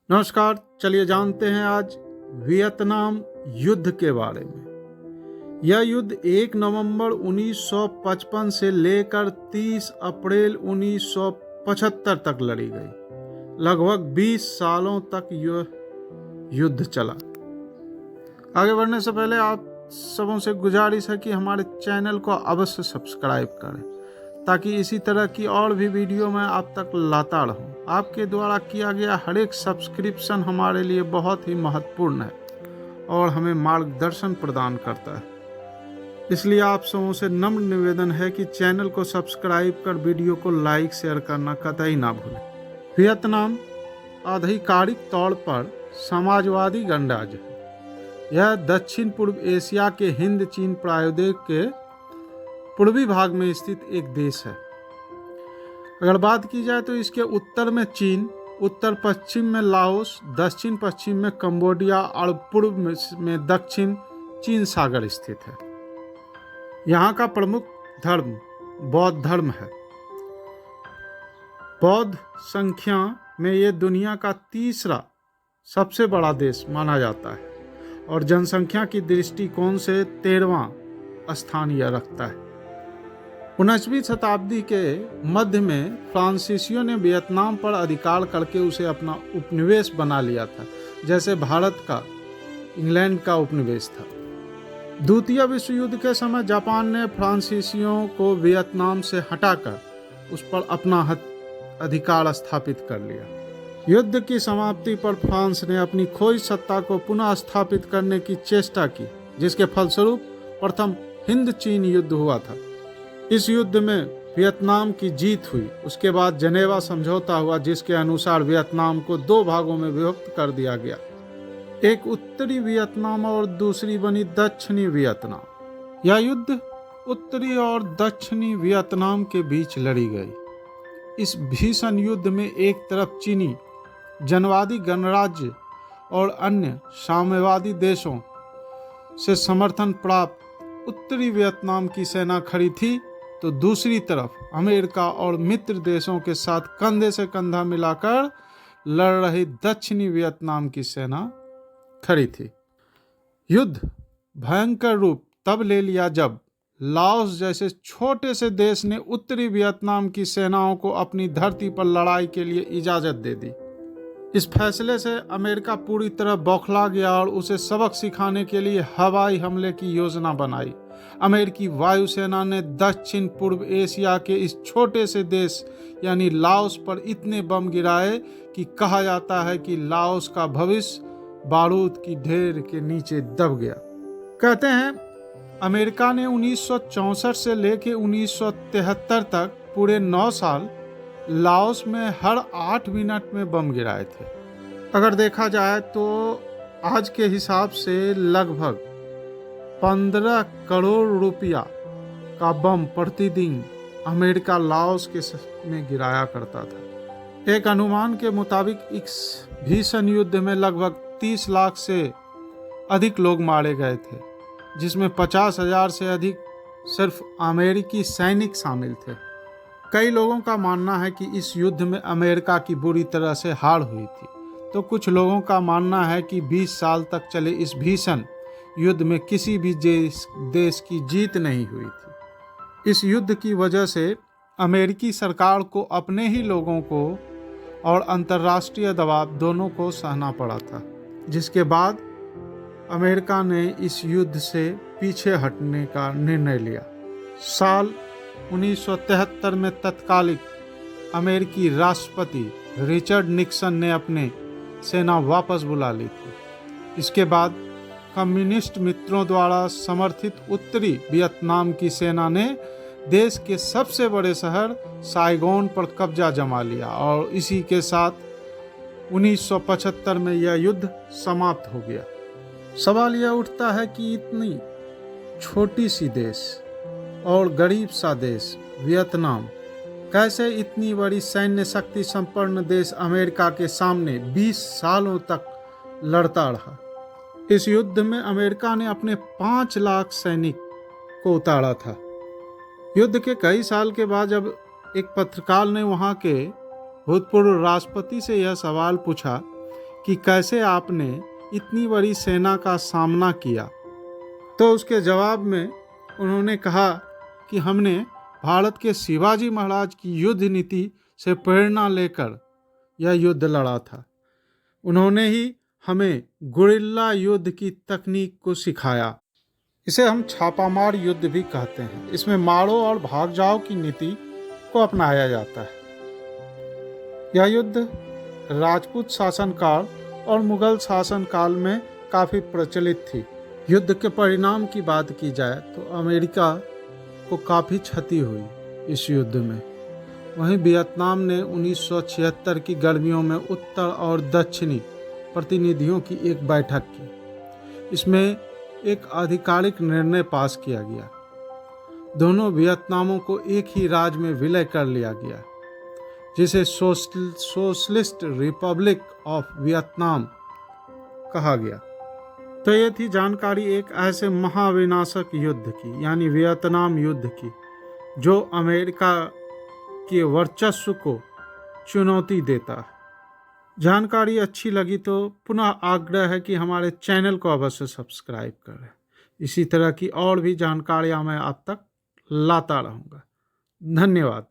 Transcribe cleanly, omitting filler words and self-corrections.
नमस्कार। चलिए जानते हैं आज वियतनाम युद्ध के बारे में। यह युद्ध 1 नवंबर 1955 से लेकर 30 अप्रैल 1975 तक लड़ी गई। लगभग 20 सालों तक यह युद्ध चला। आगे बढ़ने से पहले आप सबों से गुजारिश है कि हमारे चैनल को अवश्य सब्सक्राइब करें ताकि इसी तरह की और भी वीडियो मैं आप तक लाता रहूं। आपके द्वारा किया गया हर एक सब्सक्रिप्शन हमारे लिए बहुत ही महत्वपूर्ण है और हमें मार्गदर्शन प्रदान करता है। इसलिए आप सबों से नम्र निवेदन है कि चैनल को सब्सक्राइब कर वीडियो को लाइक शेयर करना कतई ना भूलें। वियतनाम आधिकारिक तौर पर समाजवादी गणराज्य है। यह दक्षिण पूर्व एशिया के हिंद चीन प्रायद्वीप के पूर्वी भाग में स्थित एक देश है। अगर बात की जाए तो इसके उत्तर में चीन, उत्तर पश्चिम में लाओस, दक्षिण पश्चिम में कंबोडिया और पूर्व में दक्षिण चीन सागर स्थित है। यहाँ का प्रमुख धर्म बौद्ध धर्म है। बौद्ध संख्या में ये दुनिया का तीसरा सबसे बड़ा देश माना जाता है और जनसंख्या की दृष्टिकोण से 13वां स्थान यह रखता है। 19वीं शताब्दी के मध्य में फ्रांसीसियों ने वियतनाम पर अधिकार करके उसे अपना उपनिवेश बना लिया था, जैसे भारत का इंग्लैंड का उपनिवेश था। द्वितीय विश्व युद्ध के समय जापान ने फ्रांसीसियों को वियतनाम से हटाकर उस पर अपना अधिकार स्थापित कर लिया। युद्ध की समाप्ति पर फ्रांस ने अपनी खोई सत्ता को पुनः स्थापित करने की चेष्टा की, जिसके फलस्वरूप प्रथम हिंद चीन युद्ध हुआ था। इस युद्ध में वियतनाम की जीत हुई। उसके बाद जनेवा समझौता हुआ, जिसके अनुसार वियतनाम को 2 भागों में विभक्त कर दिया गया। एक उत्तरी वियतनाम और दूसरी बनी दक्षिणी वियतनाम। यह युद्ध उत्तरी और दक्षिणी वियतनाम के बीच लड़ी गई। इस भीषण युद्ध में एक तरफ चीनी जनवादी गणराज्य और अन्य साम्यवादी देशों से समर्थन प्राप्त उत्तरी वियतनाम की सेना खड़ी थी, तो दूसरी तरफ अमेरिका और मित्र देशों के साथ कंधे से कंधा मिलाकर लड़ रही दक्षिणी वियतनाम की सेना खड़ी थी। युद्ध भयंकर रूप तब ले लिया जब लाओस जैसे छोटे से देश ने उत्तरी वियतनाम की सेनाओं को अपनी धरती पर लड़ाई के लिए इजाजत दे दी। इस फैसले से अमेरिका पूरी तरह बौखला गया और उसे सबक सिखाने के लिए हवाई हमले की योजना बनाई। अमेरिकी वायुसेना ने दक्षिण पूर्व एशिया के इस छोटे से देश यानी लाओस पर इतने बम गिराए कि कहा जाता है कि लाओस का भविष्य बारूद की ढेर के नीचे दब गया। कहते हैं अमेरिका ने 1964 से लेकर 1973 तक पूरे 9 साल लाओस में हर 8 मिनट में बम गिराए थे। अगर देखा जाए तो आज के हिसाब से लगभग 15 करोड़ रुपया का बम प्रतिदिन अमेरिका लाओस के में गिराया करता था। एक अनुमान के मुताबिक इस भीषण युद्ध में लगभग 30 लाख से अधिक लोग मारे गए थे, जिसमें 50,000 से अधिक सिर्फ अमेरिकी सैनिक शामिल थे। कई लोगों का मानना है कि इस युद्ध में अमेरिका की बुरी तरह से हार हुई थी, तो कुछ लोगों का मानना है कि 20 साल तक चले इस भीषण युद्ध में किसी भी देश की जीत नहीं हुई थी। इस युद्ध की वजह से अमेरिकी सरकार को अपने ही लोगों को और अंतर्राष्ट्रीय दबाव दोनों को सहना पड़ा था, जिसके बाद अमेरिका ने इस युद्ध से पीछे हटने का निर्णय लिया। साल 1973 में तत्कालिक अमेरिकी राष्ट्रपति रिचर्ड निक्सन ने अपने सेना वापस बुला ली थी। इसके बाद कम्युनिस्ट मित्रों द्वारा समर्थित उत्तरी वियतनाम की सेना ने देश के सबसे बड़े शहर साइगोन पर कब्जा जमा लिया और इसी के साथ 1975 में यह युद्ध समाप्त हो गया। सवाल यह उठता है कि इतनी छोटी सी देश और गरीब सा देश वियतनाम कैसे इतनी बड़ी सैन्य शक्ति संपन्न देश अमेरिका के सामने 20 सालों तक लड़ता रहा। इस युद्ध में अमेरिका ने अपने 5 लाख सैनिक को उतारा था। युद्ध के कई साल के बाद जब एक पत्रकार ने वहां के भूतपूर्व राष्ट्रपति से यह सवाल पूछा कि कैसे आपने इतनी बड़ी सेना का सामना किया। तो उसके जवाब में उन्होंने कहा कि हमने भारत के शिवाजी महाराज की युद्ध नीति से प्रेरणा लेकर यह युद्ध लड़ा था। उन्होंने ही हमें गुरिल्ला युद्ध की तकनीक को सिखाया। इसे हम छापामार युद्ध भी कहते हैं। इसमें मारो और भाग जाओ की नीति को अपनाया जाता है। यह युद्ध राजपूत शासनकाल और मुगल शासनकाल में काफ़ी प्रचलित थी। युद्ध के परिणाम की बात की जाए तो अमेरिका को काफ़ी क्षति हुई इस युद्ध में। वहीं वियतनाम ने 1976 की गर्मियों में उत्तर और दक्षिणी प्रतिनिधियों की एक बैठक की। इसमें एक आधिकारिक निर्णय पास किया गया। दोनों वियतनामों को एक ही राज्य में विलय कर लिया गया, जिसे सोशलिस्ट रिपब्लिक ऑफ वियतनाम कहा गया। तो ये थी जानकारी एक ऐसे महाविनाशक युद्ध की, यानी वियतनाम युद्ध की, जो अमेरिका के वर्चस्व को चुनौती देता है। जानकारी अच्छी लगी तो पुनः आग्रह है कि हमारे चैनल को अवश्य सब्सक्राइब करें। इसी तरह की और भी जानकारियाँ मैं आप तक लाता रहूँगा। धन्यवाद।